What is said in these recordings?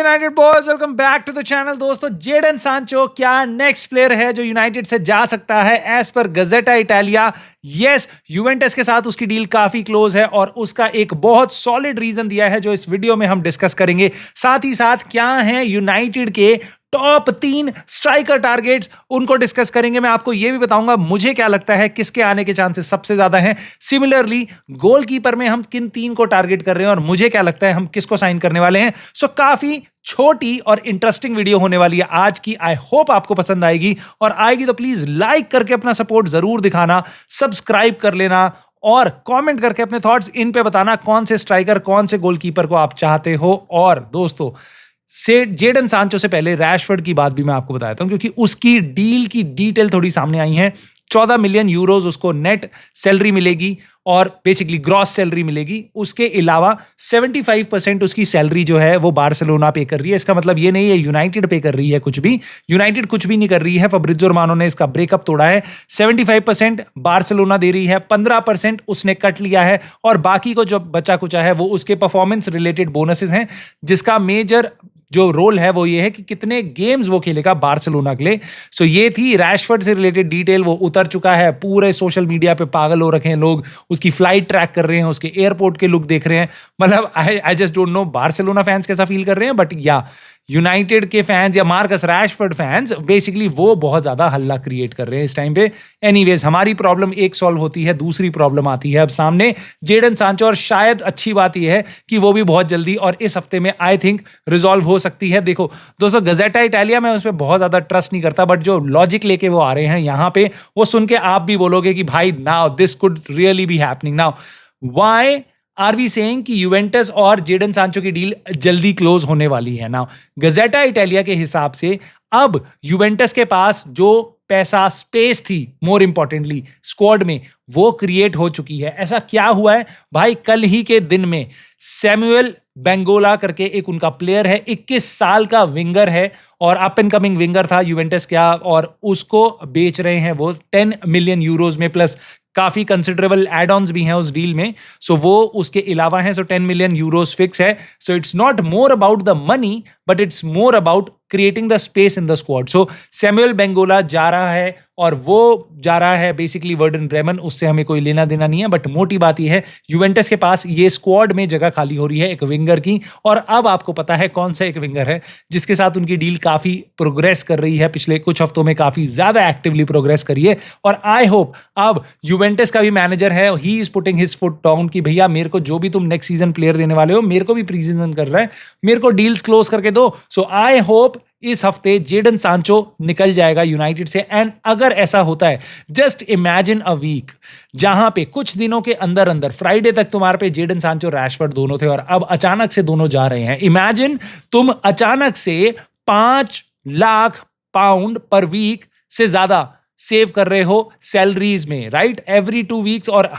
United boys, welcome back to the channel. दोस्तों, Jadon Sancho क्या next player है जो यूनाइटेड से जा सकता है as per गजेटा Italia. Yes, Juventus के साथ उसकी डील काफी क्लोज है और उसका एक बहुत सॉलिड रीजन दिया है जो इस वीडियो में हम डिस्कस करेंगे। साथ ही साथ क्या है यूनाइटेड के टॉप 3 स्ट्राइकर टारगेट्स, उनको डिस्कस करेंगे। मैं आपको यह भी बताऊंगा मुझे क्या लगता है किसके आने के चांसेस सबसे ज्यादा हैं। सिमिलरली गोलकीपर में हम किन 3 को टारगेट कर रहे हैं और मुझे क्या लगता है हम किसको साइन करने वाले हैं। सो काफी छोटी और इंटरेस्टिंग वीडियो होने वाली है आज की। आई होप आपको पसंद आएगी और आएगी तो प्लीज लाइक करके अपना सपोर्ट जरूर दिखाना, सब्सक्राइब कर लेना और कमेंट करके अपने थॉट्स इन पे बताना कौन से स्ट्राइकर कौन से गोलकीपर को आप चाहते हो। और दोस्तों, से जेडन सांचो से पहले रैशफोर्ड की बात भी मैं आपको बताता हूं क्योंकि उसकी डील की डिटेल थोड़ी सामने आई है। 14 मिलियन यूरोज उसको नेट सैलरी मिलेगी और बेसिकली ग्रॉस सैलरी मिलेगी। उसके अलावा 75% उसकी सैलरी जो है वो बार्सिलोना पे कर रही है। इसका मतलब ये नहीं है यूनाइटेड पे कर रही है कुछ भी, यूनाइटेड कुछ भी नहीं कर रही है। फब्रिज़ो रोमानो ने इसका ब्रेकअप तोड़ा है। 75% बार्सिलोना दे रही है, 15% उसने कट लिया है और बाकी को जो बचा कुचा है वो उसके परफॉर्मेंस रिलेटेड बोनसेस हैं, जिसका मेजर जो रोल है वो ये है कि कितने गेम्स वो खेलेगा बार्सिलोना के लिए। सो ये थी रैशफोर्ड से रिलेटेड डिटेल। वो उतर चुका है, पूरे सोशल मीडिया पे पागल हो रखे हैं लोग, उसकी फ्लाइट ट्रैक कर रहे हैं, उसके एयरपोर्ट के लुक देख रहे हैं। मतलब I just don't know Barcelona fans कैसा फील कर रहे हैं, बट या यूनाइटेड के फैंस या मार्कस रैशफोर्ड फैंस बेसिकली वो बहुत ज्यादा हल्ला क्रिएट कर रहे हैं इस टाइम पे। एनीवेज, हमारी प्रॉब्लम एक सॉल्व होती है, दूसरी प्रॉब्लम आती है अब सामने जेडन सांचो। और शायद अच्छी बात यह है कि वो भी बहुत जल्दी और इस हफ्ते में आई थिंक रिजॉल्व हो सकती है। देखो दोस्तों, गजेटा इटालिया में उस पर बहुत ज्यादा ट्रस्ट नहीं करता, बट जो लॉजिक लेके वो आ रहे हैं यहाँ पे वो सुन के आप भी बोलोगे कि भाई now this could really be happening. Now why are we saying कि यूवेंटस और जेडन सांचो की डील जल्दी क्लोज होने वाली है। नाउ गजेटा इटालिया के हिसाब से अब यूवेंटस के पास जो पैसा, स्पेस थी, मोर इंपॉर्टेंटली स्क्वाड में, वो क्रिएट हो चुकी है। ऐसा क्या हुआ है भाई, कल ही के दिन में सैमुअल बेंगोला करके एक उनका प्लेयर है, 21 साल का विंगर है और अप एंड कमिंग विंगर था यूवेंटस क्या, और उसको बेच रहे हैं वो 10 मिलियन यूरोज में, प्लस काफी कंसिडरेबल एड ऑन्स भी हैं उस डील में। सो वो उसके अलावा हैं। सो 10 मिलियन यूरोज फिक्स है। So it's not more about the money but it's more about creating the space in the squad. So Samuel Bengola जा रहा है और वो जा रहा है बेसिकली वर्डन ब्रेमन, उससे हमें कोई लेना देना नहीं है। बट मोटी बात यह है यूवेंटस के पास ये स्क्वाड में जगह खाली हो रही है एक विंगर की। और अब आपको पता है कौन सा एक विंगर है जिसके साथ उनकी डील काफी प्रोग्रेस कर रही है, पिछले कुछ हफ्तों में काफी ज्यादा एक्टिवली प्रोग्रेस करी है। और आई होप अब यूवेंटस का भी मैनेजर है, he is putting his foot down कि भैया मेरे को जो भी तुम नेक्स्ट सीजन प्लेयर देने वाले हो, मेरे को भी प्री सीजन कर रहा है, मेरे को डील्स क्लोज करके दो। सो आई होप इस हफ्ते जेडन सांचो निकल जाएगा यूनाइटेड से। एंड अगर ऐसा होता है, जस्ट इमेजिन अ वीक जहां पे कुछ दिनों के अंदर अंदर फ्राइडे तक तुम्हारे पे जेडन सांचो रैशफोर्ड दोनों थे और अब अचानक से दोनों जा रहे हैं। इमेजिन तुम अचानक से 5 लाख पाउंड पर वीक से ज्यादा सेव कर रहे हो सैलरीज में, राइट, एवरी 2 वीक्स, और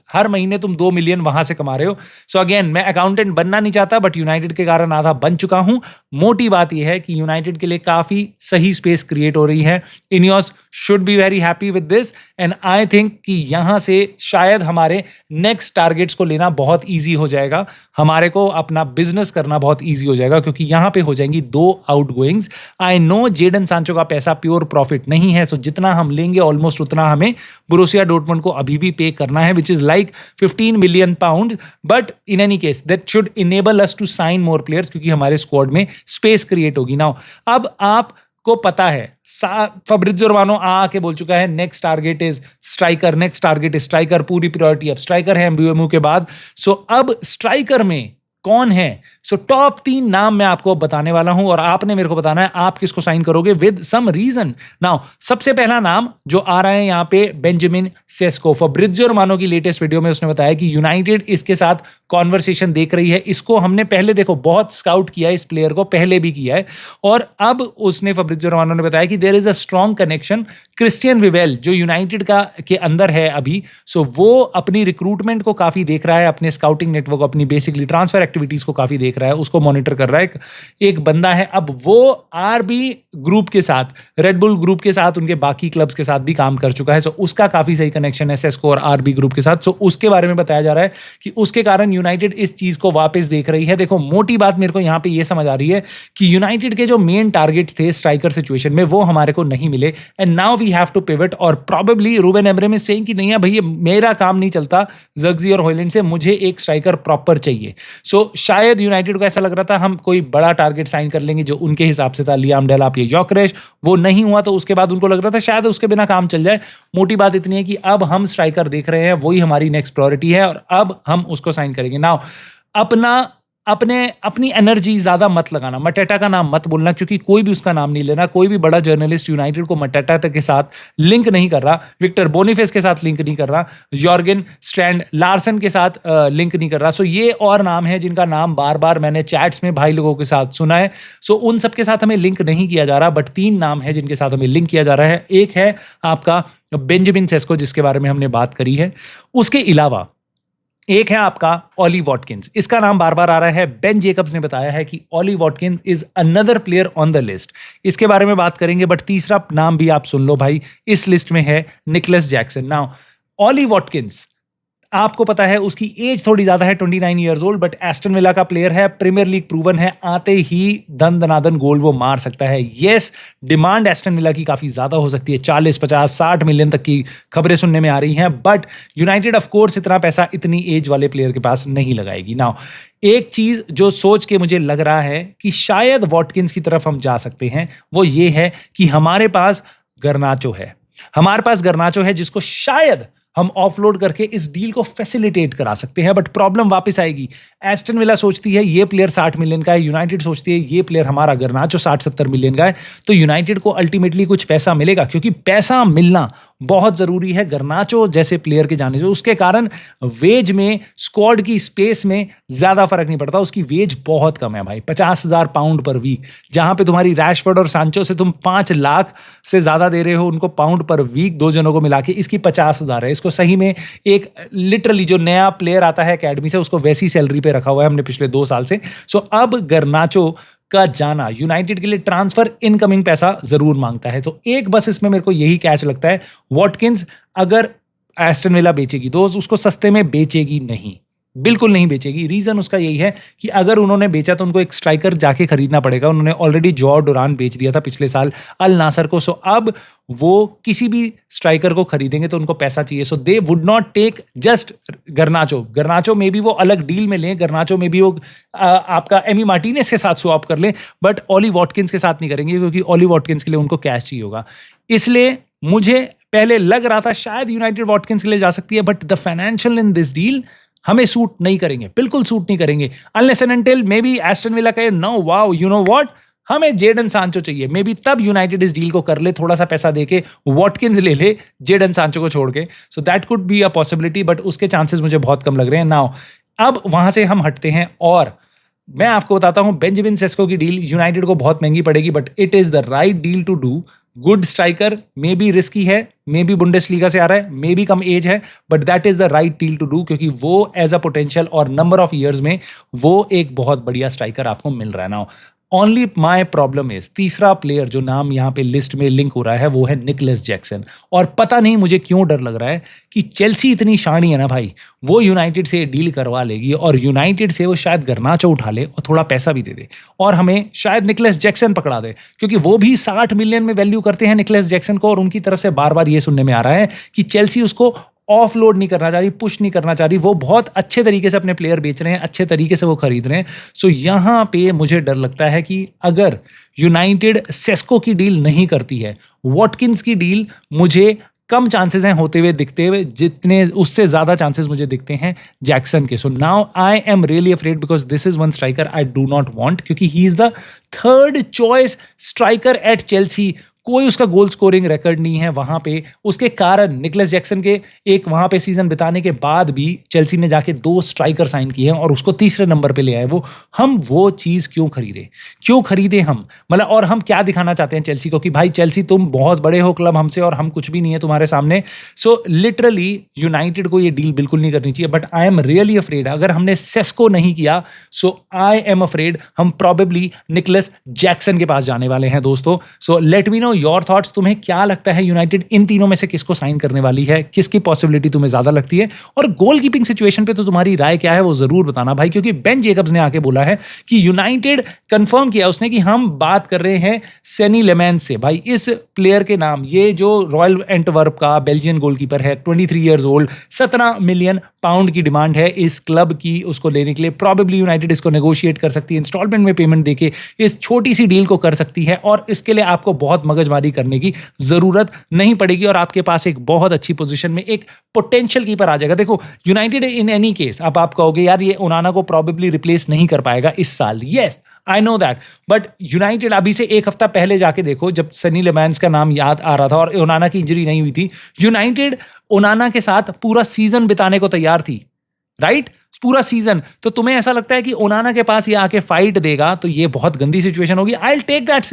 हर महीने तुम 2 मिलियन वहां से कमा रहे हो। सो अगेन, मैं अकाउंटेंट बनना नहीं चाहता बट यूनाइटेड के कारण आधा बन चुका हूं। मोटी बात यह है कि यूनाइटेड के लिए काफी सही स्पेस क्रिएट हो रही है। Ineos should be very happy with this and I think कि यहां से शायद हमारे नेक्स्ट टारगेट्स को लेना बहुत ईजी हो जाएगा, हमारे को अपना बिजनेस करना बहुत ईजी हो जाएगा क्योंकि यहां पे हो जाएंगी 2 आउटगोइंग्स। आई नो जेडन सांचो का पैसा प्योर प्रॉफिट नहीं है, सो जितना हम लेंगे ऑलमोस्ट उतना हमें बोरुसिया डॉर्टमुंड को अभी भी पे करना है, which is like 15 million pound. But in any case that should enable us to sign more players क्योंकि हमारे स्क्वाड में स्पेस क्रिएट होगी। नाउ अब आपको पता है फब्रिज़ो रोमानो आके बोल चुका है next target is striker, next target is striker, पूरी प्रायोरिटी अब स्ट्राइकर है एमबीएमयू के बाद। सो अब स्ट्राइकर में कौन है? सो टॉप 3 नाम मैं आपको बताने वाला हूं और आपने मेरे को बताना है आप किसको साइन करोगे विद सम रीजन। नाउ सबसे पहला नाम जो आ रहा है यहां पे, बेंजामिन सेस्को। फब्रिज़ो रोमानो की लेटेस्ट वीडियो में उसने बताया कि यूनाइटेड इसके साथ कॉन्वर्सेशन देख रही है। इसको हमने पहले देखो बहुत स्काउट किया है, इस प्लेयर को पहले भी किया है और अब उसने फब्रिज़ो रोमानो ने बताया कि there is a strong connection. Christian Vivell जो यूनाइटेड का के अंदर है अभी, सो वो अपनी रिक्रूटमेंट को काफी देख रहा है, अपने स्काउटिंग नेटवर्क, अपनी बेसिकली ट्रांसफर एक्टिविटीज को काफी देख रहा है, उसको मॉनिटर कर रहा है, एक बंदा है। अब वो आरबी ग्रुप के साथ, रेड बुल ग्रुप के साथ, उनके बाकी क्लब्स के साथ भी काम कर चुका है। सो उसका काफी सही कनेक्शन है सेस्को और आरबी ग्रुप के साथ। सो उसके बारे में बताया जा रहा है कि उसके कारण यूनाइटेड इस चीज को वापस देख रही है। देखो, मोटी बात मेरे को यहां पे ये समझ आ रही है कि यूनाइटेड के जो मेन टारगेट्स थे स्ट्राइकर सिचुएशन में, वो हमारे को नहीं मिले, and now we have to pivot. और probably Ruben Amorim is saying कि नहीं है भैया, मेरा काम नहीं चलता ज़र्क्ज़ी और हॉयलैंड से, मुझे एक स्ट्राइकर प्रॉपर चाहिए। सो शायद यूनाइटेड को ऐसा लग रहा था हम कोई बड़ा टारगेट साइन कर लेंगे जो उनके हिसाब से था, लियाम डेलाप या योकेरेश। वो नहीं हुआ, तो उसके बाद उनको लग रहा था शायद उसके बिना काम चल जाए। मोटी बात इतनी है कि अब हम स्ट्राइकर देख रहे हैं, वही हमारी नेक्स्ट प्रायोरिटी है और अब हम उसको साइन करेंगे। नाउ अपनी एनर्जी ज्यादा मत लगाना, मटेटा का नाम मत बोलना, क्योंकि कोई भी उसका नाम नहीं लेना। कोई भी बड़ा जर्नलिस्ट यूनाइटेड को मटेटा के साथ लिंक नहीं कर रहा, विक्टर बोनिफेस के साथ लिंक नहीं कर रहा, यॉर्गन स्ट्रैंड लार्सन के साथ लिंक नहीं कर रहा। सो ये और नाम है जिनका नाम बार बार मैंने चैट्स में भाई लोगों के साथ सुना है। सो उन सब के साथ हमें लिंक नहीं किया जा रहा, बट 3 नाम है जिनके साथ हमें लिंक किया जा रहा है। एक है आपका बेंजामिन सेस्को, जिसके बारे में हमने बात करी है। उसके अलावा एक है आपका ऑली वॉटकिंस, इसका नाम बार बार आ रहा है। बेन जेकब्स ने बताया है कि Ollie Watkins is another player on the list, इसके बारे में बात करेंगे। बट तीसरा नाम भी आप सुन लो भाई, इस लिस्ट में है निकलस जैक्सन। नाउ ऑली वॉटकिंस, आपको पता है उसकी एज थोड़ी ज्यादा है, 29 years old, but Aston villa का प्लेयर है, प्रीमियर लीग प्रूवन है, आते ही धन दनादन गोल वो मार सकता है। यस, डिमांड एस्टन विला की काफी ज्यादा हो सकती है, 40, 50, 60 मिलियन तक की खबरें सुनने में आ रही हैं, बट यूनाइटेड ऑफ कोर्स इतना पैसा इतनी एज वाले प्लेयर के पास नहीं लगाएगी। नाउ एक चीज जो सोच के मुझे लग रहा है कि शायद वॉटकिंस की तरफ हम जा सकते हैं, वो ये है कि हमारे पास गर्नाचो है, जिसको शायद हम ऑफलोड करके इस डील को फैसिलिटेट करा सकते हैं। बट प्रॉब्लम वापस आएगी, एस्टन विला सोचती है ये प्लेयर 60 मिलियन का है, यूनाइटेड सोचती है ये प्लेयर हमारा गर्नाचो 60-70 मिलियन का है, तो यूनाइटेड को अल्टीमेटली कुछ पैसा मिलेगा, क्योंकि पैसा मिलना बहुत जरूरी है गर्नाचो जैसे प्लेयर के जाने से। उसके कारण वेज में, स्क्वाड की स्पेस में ज्यादा फर्क नहीं पड़ता, उसकी वेज बहुत कम है भाई, 50,000 पाउंड पर वीक, जहां पे तुम्हारी रैशफोर्ड और सांचो से तुम 5 लाख से ज्यादा दे रहे हो उनको पाउंड पर वीक, 2 जनों को मिला के, इसकी 50,000 है। इसको सही में एक लिटरली जो नया प्लेयर आता है एकेडमी से, उसको वैसी सैलरी पे रखा हुआ है हमने पिछले 2 साल से। सो अब गर्नाचो का जाना यूनाइटेड के लिए ट्रांसफर इनकमिंग पैसा जरूर मांगता है। तो एक बस इसमें मेरे को यही कैच लगता है, वॉटकिंस अगर एस्टन विला बेचेगी तो उसको सस्ते में बेचेगी नहीं, बिल्कुल नहीं बेचेगी। रीजन उसका यही है कि अगर उन्होंने बेचा तो उनको एक स्ट्राइकर जाके खरीदना पड़ेगा। उन्होंने ऑलरेडी जॉ डुरान बेच दिया था पिछले साल अल नासर को। सो अब वो किसी भी स्ट्राइकर को खरीदेंगे तो उनको पैसा चाहिए। So they would not take just Garnacho में भी वो अलग डील में लें, गर्नाचो में भी वो आपका एमी मार्टिनेज के साथ स्वैप कर लें, बट ऑली वॉटकिंस के साथ नहीं करेंगे, क्योंकि ऑली वॉटकिंस के लिए उनको कैश चाहिए होगा। इसलिए मुझे पहले लग रहा था शायद यूनाइटेड वॉटकिंस के लिए जा सकती है, but the financial in this deal हमें सूट नहीं करेंगे, बिल्कुल सूट नहीं करेंगे। Unless and until maybe Aston Villa कहे no wow you know what, हमें जेडन सांचो चाहिए, मे बी तब यूनाइटेड इस डील को कर ले, थोड़ा सा पैसा देके वॉटकिंस ले ले जेडन सांचो को छोड़ के। So that could be a possibility, but उसके चांसेस मुझे बहुत कम लग रहे हैं। नाउ अब वहां से हम हटते हैं और मैं आपको बताता हूं, बेंजामिन सेस्को की डील यूनाइटेड को बहुत महंगी पड़ेगी, but it is the right deal to do. Good striker, maybe risky है, मे बी बुंडेसलीगा से आ रहा है, मे बी कम एज है, but that is the right deal to do, क्योंकि वो एज अ पोटेंशियल और नंबर ऑफ ईयर्स में वो एक बहुत बढ़िया स्ट्राइकर आपको मिल रहा है। Now only my problem is, तीसरा प्लेयर जो नाम यहाँ पे लिस्ट में लिंक हो रहा है वो है निकलस जैक्सन। और पता नहीं मुझे क्यों डर लग रहा है कि चेल्सी इतनी शानी है ना भाई, वो यूनाइटेड से डील करवा लेगी और यूनाइटेड से वो शायद गर्नाचो उठा ले और थोड़ा पैसा भी दे दे और हमें शायद निकलस जैक्सन पकड़ा दे, क्योंकि वो भी 60 मिलियन में वैल्यू करते हैं निकलस जैक्सन को। और उनकी तरफ से बार बार ये सुनने में आ रहा है कि चेल्सी उसको ऑफलोड नहीं करना चाह रही, पुश नहीं करना चाह रही, वो बहुत अच्छे तरीके से अपने प्लेयर बेच रहे हैं, अच्छे तरीके से वो खरीद रहे हैं। सो यहाँ पे मुझे डर लगता है कि अगर यूनाइटेड सेस्को की डील नहीं करती है, वॉटकिंस की डील मुझे कम चांसेस हैं होते हुए दिखते हुए, जितने उससे ज्यादा चांसेस मुझे दिखते हैं जैक्सन के। So now I am really afraid because this is one striker I do not want, क्योंकि he is the third choice striker at Chelsea. कोई उसका गोल स्कोरिंग रिकॉर्ड नहीं है वहां पे। उसके कारण निकलस जैक्सन के एक वहां पे सीजन बिताने के बाद भी चेल्सी ने जाके 2 स्ट्राइकर साइन किए हैं और उसको तीसरे नंबर पे ले आए हम वो चीज क्यों खरीदे हम, मतलब और हम क्या दिखाना चाहते हैं चेल्सी को कि भाई चेल्सी तुम बहुत बड़े हो क्लब हमसे और हम कुछ भी नहीं है तुम्हारे सामने। सो लिटरली यूनाइटेड को ये डील बिल्कुल नहीं करनी चाहिए। But I am really afraid, अगर हमने सेस्को नहीं किया सो आई एम अफ्रेड हम प्रोबेबली निकलस जैक्सन के पास जाने वाले हैं दोस्तों। So let me know your thoughts, तुम्हें क्या लगता है यूनाइटेड इन तीनों में से किसको साइन करने वाली है, किसकी पॉसिबिलिटी तुम्हें ज्यादा लगती है, और गोलकीपिंग सिचुएशन पे तो तुम्हारी राय क्या है वो जरूर बताना भाई, क्योंकि बेन जेकब्स ने आके बोला है कि यूनाइटेड कंफर्म किया उसने कि हम बात कर रहे हैं सेनी लेमेंस से। भाई इस प्लेयर के नाम, ये जो रॉयल एंटवर्प का बेल्जियन गोलकीपर है 23 इयर्स ओल्ड, 17 मिलियन पाउंड की डिमांड है इस क्लब की उसको लेने के लिए। प्रॉबेबली यूनाइटेड इसको नेगोशिएट कर सकती है, इंस्टॉलमेंट में पेमेंट देके इस छोटी सी डील को कर सकती है और इसके लिए आपको बहुत मगजमारी करने की जरूरत नहीं पड़ेगी और आपके पास एक बहुत अच्छी पोजीशन में एक पोटेंशियल कीपर आ जाएगा। देखो यूनाइटेड इन एनी केस, अब आप कहोगे यार ये ओनाना को प्रॉबेबली रिप्लेस नहीं कर पाएगा इस साल, yes I know that, but United अभी से एक हफ्ता पहले जाके देखो जब सनी लेमेंस का नाम याद आ रहा था और ओनाना की इंजरी नहीं हुई थी, यूनाइटेड ओनाना के साथ पूरा सीजन बिताने को तैयार थी, राइट पूरा सीजन। तो तुम्हें ऐसा लगता है कि ओनाना के पास ये आके फाइट देगा तो ये बहुत गंदी सिचुएशन होगी। I will take that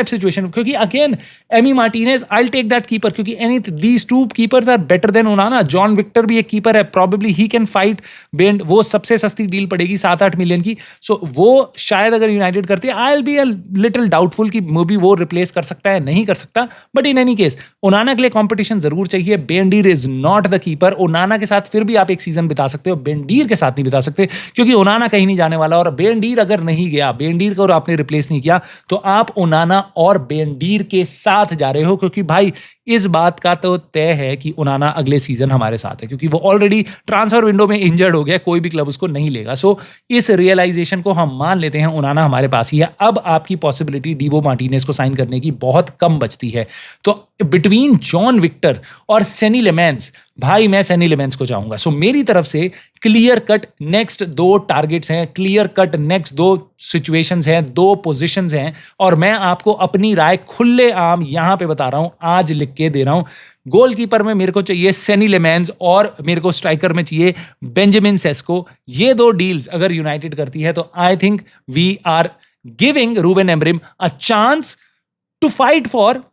situation क्योंकि again Emi Martinez, I will take that keeper क्योंकि any these two keepers are better than Onana. John Victor भी एक कीपर है, probably he can fight bend, वो सबसे सस्ती डील पड़ेगी 7-8 मिलियन की। सो वो शायद अगर यूनाइटेड करती है, आई will be a little doubtful कि मे बी वो रिप्लेस कर सकता है, नहीं कर सकता, but in any case Onana के लिए कॉम्पिटिशन जरूर चाहिए। Bayindir is not the keeper. Onana के साथ फिर भी आप एक सीजन बिता सकते हो, बेंडीर के साथ नहीं बिता सकते क्योंकि ओनाना कहीं नहीं जाने वाला और बेंडीर अगर नहीं गया, बेंडीर को आपने रिप्लेस नहीं किया तो आप ओनाना और बेंडीर के साथ जा रहे हो क्योंकि भाई इस बात का तो तय है कि ओनाना अगले सीजन हमारे साथ है क्योंकि वो ऑलरेडी ट्रांसफर विंडो में इंजर्ड हो गया, कोई भी क्लब उसको नहीं लेगा। सो इस रियलाइजेशन को हम मान लेते हैं, ओनाना हमारे पास ही है। अब आपकी पॉसिबिलिटी डीबो मार्टिनेज को साइन करने की बहुत कम बचती है। तो बिटवीन जॉन विक्टर और सेनी लेमेंस, भाई मैं सेनी लेमेंस को चाहूंगा। सो मेरी तरफ से क्लियर कट नेक्स्ट 2 टारगेट्स हैं, क्लियर कट नेक्स्ट 2 सिचुएशंस हैं, 2 पोजीशंस हैं और मैं आपको अपनी राय खुले आम यहां पे बता रहा हूं, आज लिख के दे रहा हूं। गोलकीपर में मेरे को चाहिए सेनी लेमेंस और मेरे को स्ट्राइकर में चाहिए बेंजामिन सेस्को। ये 2 डील्स अगर यूनाइटेड करती है तो I think we are giving Ruben Amorim a chance to fight for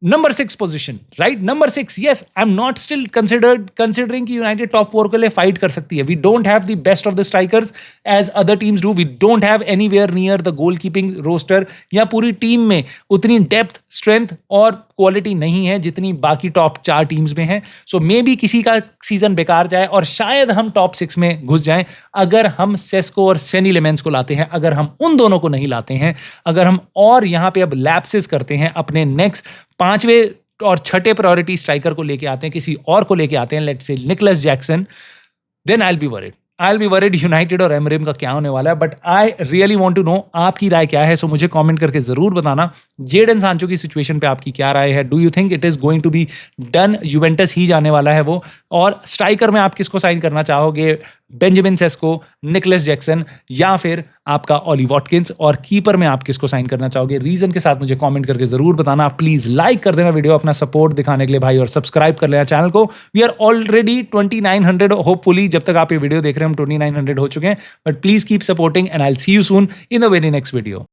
number 6 position, right? Number 6, yes, I'm not still considering कि United top 4 के लिए fight कर सकती है। We don't have the best of the strikers as other teams do. We don't have anywhere near the goalkeeping roster या पूरी team में उतनी depth, strength और क्वालिटी नहीं है जितनी बाकी टॉप 4 टीम्स में है। सो मे बी किसी का सीजन बेकार जाए और शायद हम टॉप 6 में घुस जाएं अगर हम सेस्को और सेनी लेमेंस को लाते हैं। अगर हम उन दोनों को नहीं लाते हैं, अगर हम और यहां पे अब लैप्सेस करते हैं, अपने नेक्स्ट 5वें और 6ठे प्रायोरिटी स्ट्राइकर को लेके आते हैं, किसी और को लेके आते हैं, let's say Nicolas Jackson, then I will be worried United और एमरिम का क्या होने वाला है। But I really want to know आपकी राय क्या है। सो मुझे कमेंट करके जरूर बताना जेडन सांचो की सिचुएशन पे आपकी क्या राय है। Do you think it is going to be done, Juventus ही जाने वाला है वो, और स्ट्राइकर में आप किसको साइन करना चाहोगे, बेंजामिन सेस्को, निकलस जैक्सन या फिर आपका ऑली वॉटकिंस, और कीपर में आप किसको साइन करना चाहोगे, रीजन के साथ मुझे कमेंट करके जरूर बताना। प्लीज लाइक कर देना वीडियो अपना सपोर्ट दिखाने के लिए भाई, और सब्सक्राइब कर लेना चैनल को। वी आर ऑलरेडी 2900, होपफुली जब तक आप ये वीडियो देख रहे हैं हम 2900 हो चुके हैं, but please keep supporting and I will see you soon in the very next video.